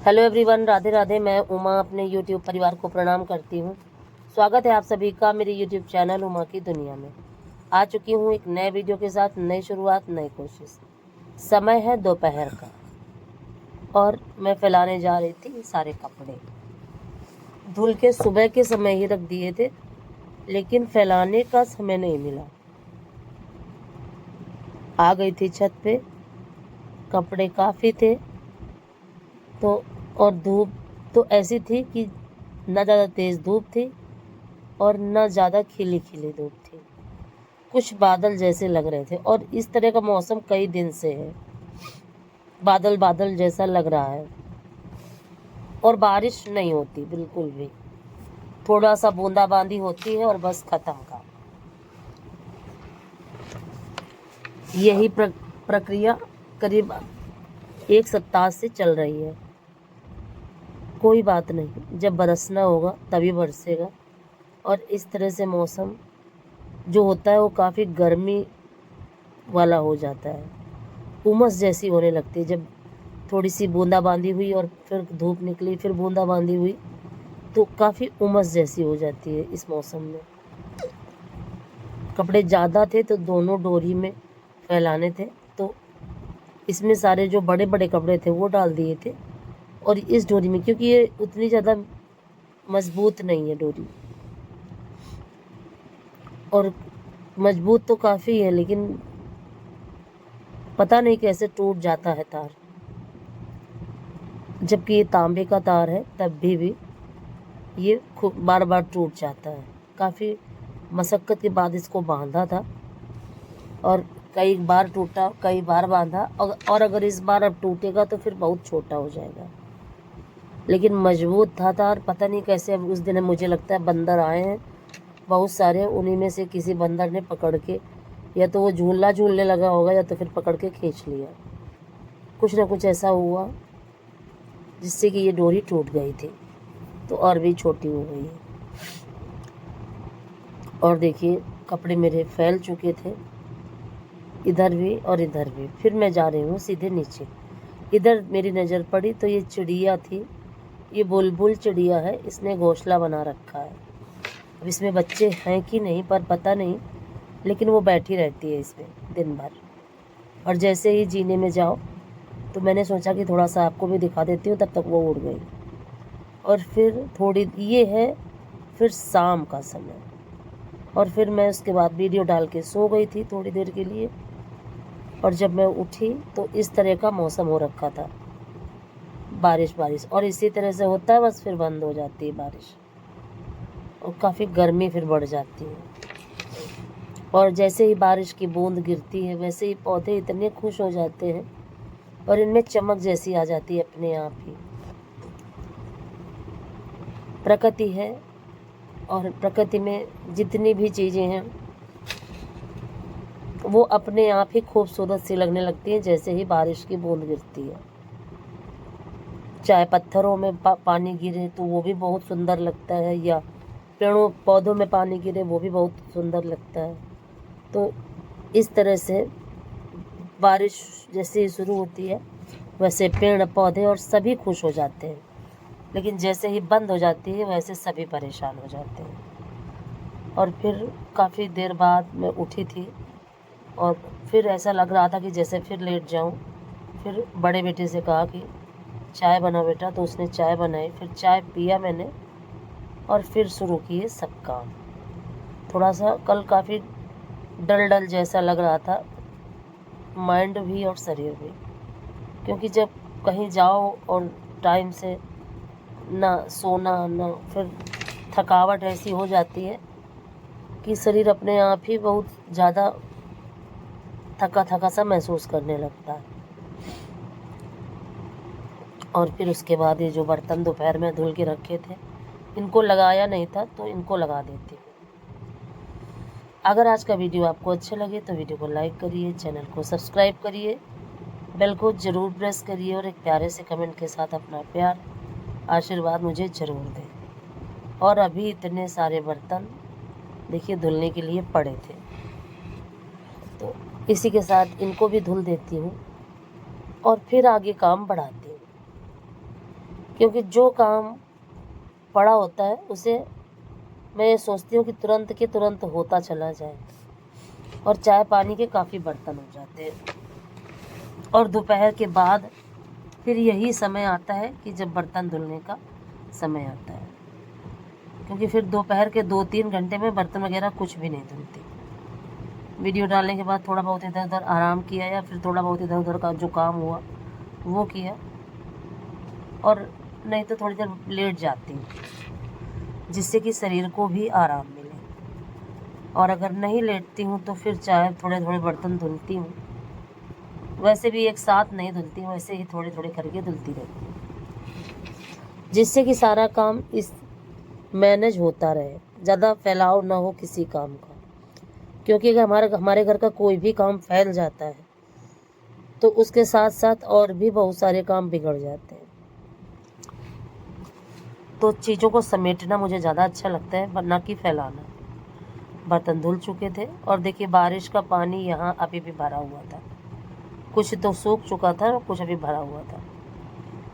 Hello everyone, Radhe Radhe. मैं उमा अपने YouTube परिवार को प्रणाम करती हूँ। स्वागत है आप सभी का मेरे यूट्यूब चैनल उमा की दुनिया में। आ चुकी हूँ एक नए वीडियो के साथ, नई शुरुआत, नई कोशिश। समय है दोपहर का और मैं फैलाने जा रही थी सारे कपड़े। धुल के सुबह के समय ही रख दिए थे, लेकिन फैलाने का समय नहीं मिला। आ गई थी छत पे, कपड़े काफ़ी थे तो, और धूप तो ऐसी थी कि ना ज़्यादा तेज़ धूप थी और ना ज़्यादा खिली खिली धूप थी। कुछ बादल जैसे लग रहे थे और इस तरह का मौसम कई दिन से है। बादल बादल जैसा लग रहा है और बारिश नहीं होती बिल्कुल भी। थोड़ा सा बूंदाबांदी होती है और बस खत्म का। यही प्रक्रिया करीब एक सप्ताह से चल रही है। कोई बात नहीं, जब बरसना होगा तभी बरसेगा। और इस तरह से मौसम जो होता है वो काफ़ी गर्मी वाला हो जाता है। उमस जैसी होने लगती है जब थोड़ी सी बूंदाबांदी हुई और फिर धूप निकली, फिर बूंदाबांदी हुई, तो काफ़ी उमस जैसी हो जाती है इस मौसम में। कपड़े ज़्यादा थे तो दोनों डोरी में फैलाने थे, तो इसमें सारे जो बड़े बड़े कपड़े थे वो डाल दिए थे। और इस डोरी में, क्योंकि ये उतनी ज़्यादा मजबूत नहीं है डोरी, और मजबूत तो काफ़ी है लेकिन पता नहीं कैसे टूट जाता है तार। जबकि ये तांबे का तार है तब भी ये खूब बार बार टूट जाता है। काफ़ी मशक्क़त के बाद इसको बांधा था और कई बार टूटा, कई बार बांधा, और अगर इस बार अब टूटेगा तो फिर बहुत छोटा हो जाएगा। लेकिन मजबूत था तार, पता नहीं कैसे। अब उस दिन मुझे लगता है बंदर आए हैं बहुत सारे, उन्हीं में से किसी बंदर ने पकड़ के, या तो वो झूलना झूलने लगा होगा या तो फिर पकड़ के खींच लिया। कुछ ना कुछ ऐसा हुआ जिससे कि ये डोरी टूट गई थी, तो और भी छोटी हो गई है। और देखिए कपड़े मेरे फैल चुके थे, इधर भी और इधर भी। फिर मैं जा रही हूँ सीधे नीचे। इधर मेरी नज़र पड़ी तो ये चिड़िया थी, ये बुलबुल चिड़िया है, इसने घोंसला बना रखा है। अब इसमें बच्चे हैं कि नहीं पर पता नहीं, लेकिन वो बैठी रहती है इसमें दिन भर। और जैसे ही जीने में जाओ तो मैंने सोचा कि थोड़ा सा आपको भी दिखा देती हूँ, तब तक वो उड़ गई। और फिर थोड़ी ये है, फिर शाम का समय, और फिर मैं उसके बाद वीडियो डाल के सो गई थी थोड़ी देर के लिए। और जब मैं उठी तो इस तरह का मौसम हो रखा था, बारिश बारिश, और इसी तरह से होता है, बस फिर बंद हो जाती है बारिश और काफ़ी गर्मी फिर बढ़ जाती है। और जैसे ही बारिश की बूंद गिरती है वैसे ही पौधे इतने खुश हो जाते हैं और इनमें चमक जैसी आ जाती है अपने आप ही। प्रकृति है और प्रकृति में जितनी भी चीज़ें हैं वो अपने आप ही खूबसूरत सी लगने लगती हैं जैसे ही बारिश की बूंद गिरती है। चाहे पत्थरों में पानी गिरे तो वो भी बहुत सुंदर लगता है, या पेड़ों पौधों में पानी गिरे वो भी बहुत सुंदर लगता है। तो इस तरह से बारिश जैसे ही शुरू होती है वैसे पेड़ पौधे और सभी खुश हो जाते हैं, लेकिन जैसे ही बंद हो जाती है वैसे सभी परेशान हो जाते हैं। और फिर काफ़ी देर बाद मैं उठी थी और फिर ऐसा लग रहा था कि जैसे फिर लेट जाऊं। फिर बड़े बेटे से कहा कि चाय बनाओ बेटा, तो उसने चाय बनाई, फिर चाय पिया मैंने और फिर शुरू किए सब काम। थोड़ा सा कल काफ़ी डल डल जैसा लग रहा था, माइंड भी और शरीर भी, क्योंकि जब कहीं जाओ और टाइम से ना सोना ना, फिर थकावट ऐसी हो जाती है कि शरीर अपने आप ही बहुत ज़्यादा थका थका सा महसूस करने लगता है। और फिर उसके बाद ये जो बर्तन दोपहर में धुल के रखे थे, इनको लगाया नहीं था तो इनको लगा देती हूँ। अगर आज का वीडियो आपको अच्छा लगे तो वीडियो को लाइक करिए, चैनल को सब्सक्राइब करिए, बेल को ज़रूर प्रेस करिए और एक प्यारे से कमेंट के साथ अपना प्यार आशीर्वाद मुझे ज़रूर दें। और अभी इतने सारे बर्तन देखिए धुलने के लिए पड़े थे, तो इसी के साथ इनको भी धुल देती हूँ और फिर आगे काम बढ़ाती हूँ। क्योंकि जो काम पड़ा होता है उसे मैं ये सोचती हूँ कि तुरंत के तुरंत होता चला जाए, और चाय पानी के काफ़ी बर्तन हो जाते हैं। और दोपहर के बाद फिर यही समय आता है कि जब बर्तन धुलने का समय आता है, क्योंकि फिर दोपहर के 2-3 घंटे में बर्तन वगैरह कुछ भी नहीं धुलती। वीडियो डालने के बाद थोड़ा बहुत इधर उधर आराम किया, या फिर थोड़ा बहुत इधर उधर का जो काम हुआ वो किया, और नहीं तो थोड़ी देर लेट जाती हूँ, जिससे कि शरीर को भी आराम मिले। और अगर नहीं लेटती हूँ तो फिर चाहे थोड़े थोड़े बर्तन धुलती हूँ, वैसे भी एक साथ नहीं धुलती हूँ, वैसे ही थोड़े थोड़े करके धुलती रहती हूँ, जिससे कि सारा काम इस मैनेज होता रहे, ज़्यादा फैलाव ना हो किसी काम का। क्योंकि अगर हमारे घर का कोई भी काम फैल जाता है तो उसके साथ साथ और भी बहुत सारे काम बिगड़ जाते हैं। तो चीज़ों को समेटना मुझे ज़्यादा अच्छा लगता है, ना कि फैलाना। बर्तन धुल चुके थे, और देखिए बारिश का पानी यहाँ अभी भी भरा हुआ था, कुछ तो सूख चुका था और कुछ अभी भरा हुआ था।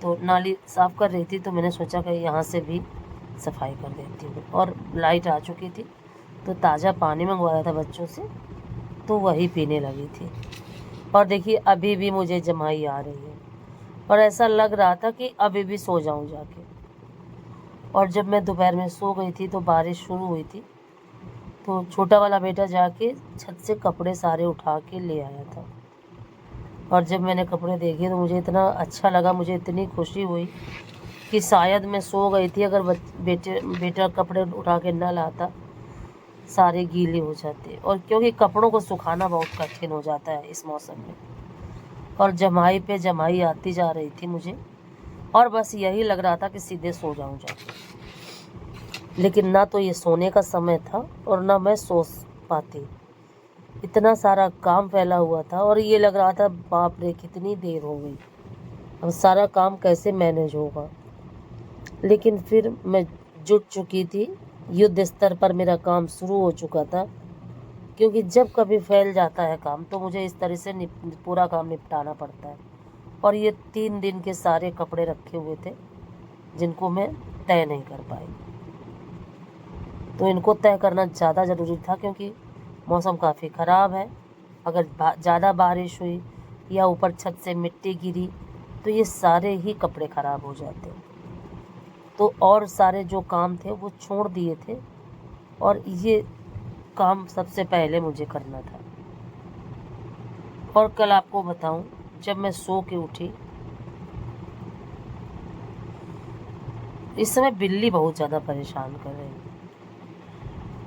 तो नाली साफ़ कर रही थी, तो मैंने सोचा कि यहाँ से भी सफाई कर देती हूँ। और लाइट आ चुकी थी, तो ताज़ा पानी मंगवाया था बच्चों से, तो वही पीने लगी थी। और देखिए अभी भी मुझे जमाई आ रही है, और ऐसा लग रहा था कि अभी भी सो जाऊं जाके। और जब मैं दोपहर में सो गई थी तो बारिश शुरू हुई थी, तो छोटा वाला बेटा जाके छत से कपड़े सारे उठा के ले आया था। और जब मैंने कपड़े देखे तो मुझे इतना अच्छा लगा, मुझे इतनी खुशी हुई कि शायद मैं सो गई थी, अगर बेटा कपड़े उठा के न लाता सारे गीले हो जाते। और क्योंकि कपड़ों को सुखाना बहुत कठिन हो जाता है इस मौसम में, और जमाई पे जमाई आती जा रही थी मुझे, और बस यही लग रहा था कि सीधे सो जाऊं जाके। लेकिन ना तो ये सोने का समय था और ना मैं सो पाती, इतना सारा काम फैला हुआ था, और ये लग रहा था बाप रे कितनी देर हो गई, अब सारा काम कैसे मैनेज होगा। लेकिन फिर मैं जुट चुकी थी, युद्ध स्तर पर मेरा काम शुरू हो चुका था, क्योंकि जब कभी फैल जाता है काम तो मुझे इस तरह से पूरा काम निपटाना पड़ता है। और ये 3 दिन के सारे कपड़े रखे हुए थे जिनको मैं तय नहीं कर पाई, तो इनको तय करना ज़्यादा ज़रूरी था, क्योंकि मौसम काफ़ी ख़राब है। अगर ज़्यादा बारिश हुई या ऊपर छत से मिट्टी गिरी तो ये सारे ही कपड़े ख़राब हो जाते। तो और सारे जो काम थे वो छोड़ दिए थे, और ये काम सबसे पहले मुझे करना था। और कल आपको बताऊं, जब मैं सो के उठी, इस समय बिल्ली बहुत ज़्यादा परेशान कर रही है।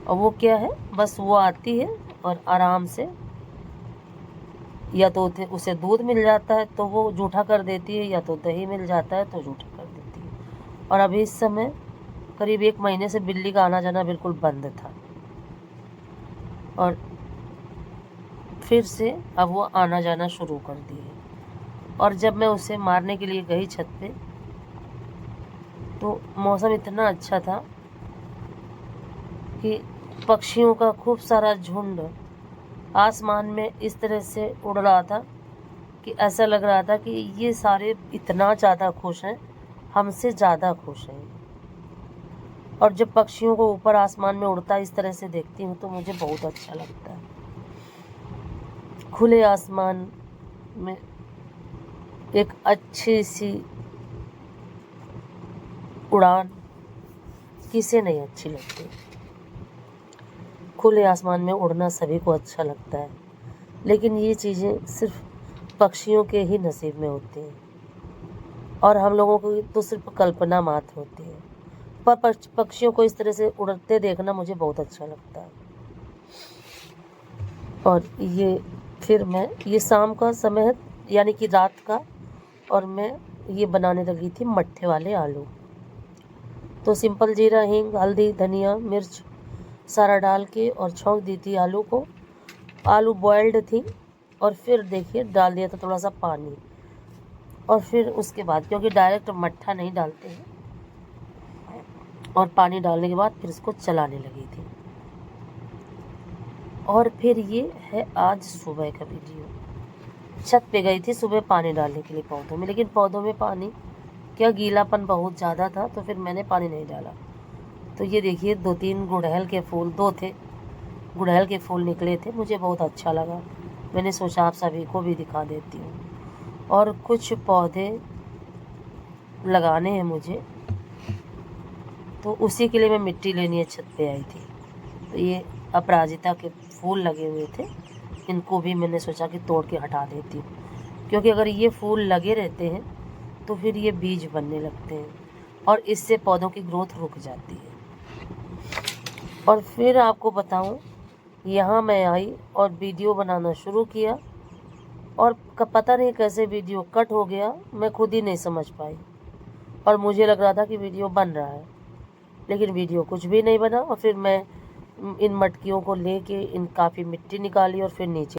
और वो क्या है, बस वो आती है और आराम से, या तो उसे दूध मिल जाता है तो वो जूठा कर देती है, या तो दही मिल जाता है तो जूठा कर देती है। और अभी इस समय करीब 1 महीने से बिल्ली का आना जाना बिल्कुल बंद था, और फिर से अब वो आना जाना शुरू कर दिए। और जब मैं उसे मारने के लिए गई छत पे, तो मौसम इतना अच्छा था कि पक्षियों का खूब सारा झुंड आसमान में इस तरह से उड़ रहा था कि ऐसा लग रहा था कि ये सारे इतना ज़्यादा खुश हैं, हमसे ज़्यादा खुश हैं। और जब पक्षियों को ऊपर आसमान में उड़ता इस तरह से देखती हूँ तो मुझे बहुत अच्छा लगता है। खुले आसमान में एक अच्छी सी उड़ान किसे नहीं अच्छी लगती। खुले आसमान में उड़ना सभी को अच्छा लगता है, लेकिन ये चीज़ें सिर्फ पक्षियों के ही नसीब में होती हैं, और हम लोगों को तो सिर्फ कल्पना मात्र होती है। पर पक्षियों को इस तरह से उड़ते देखना मुझे बहुत अच्छा लगता है। और ये शाम का समय है, यानी कि रात का, और मैं ये बनाने लगी थी मट्ठे वाले आलू। तो सिंपल जीरा, हींग, हल्दी, धनिया, मिर्च सारा डाल के और छौंक दी थी आलू को। आलू बॉयल्ड थी, और फिर देखिए डाल दिया था थोड़ा सा पानी, और फिर उसके बाद, क्योंकि डायरेक्ट मट्ठा नहीं डालते हैं, और पानी डालने के बाद फिर इसको चलाने लगी थी। और फिर ये है आज सुबह का वीडियो। छत पे गई थी सुबह पानी डालने के लिए पौधों में, लेकिन पौधों में पानी क्या गीलापन बहुत ज़्यादा था, तो फिर मैंने पानी नहीं डाला। तो ये देखिए 2-3 गुड़हल के फूल, 2 थे गुड़हल के फूल निकले थे, मुझे बहुत अच्छा लगा। मैंने सोचा आप सभी को भी दिखा देती हूँ। और कुछ पौधे लगाने हैं मुझे, तो उसी के लिए मैं मिट्टी लेने छत पे आई थी। तो ये अपराजिता के फूल लगे हुए थे, इनको भी मैंने सोचा कि तोड़ के हटा देती हूँ, क्योंकि अगर ये फूल लगे रहते हैं तो फिर ये बीज बनने लगते हैं और इससे पौधों की ग्रोथ रुक जाती है। और फिर आपको बताऊं, यहाँ मैं आई और वीडियो बनाना शुरू किया और पता नहीं कैसे वीडियो कट हो गया, मैं खुद ही नहीं समझ पाई। और मुझे लग रहा था कि वीडियो बन रहा है, लेकिन वीडियो कुछ भी नहीं बना। और फिर मैं इन मटकियों को लेके इन काफ़ी मिट्टी निकाली और फिर नीचे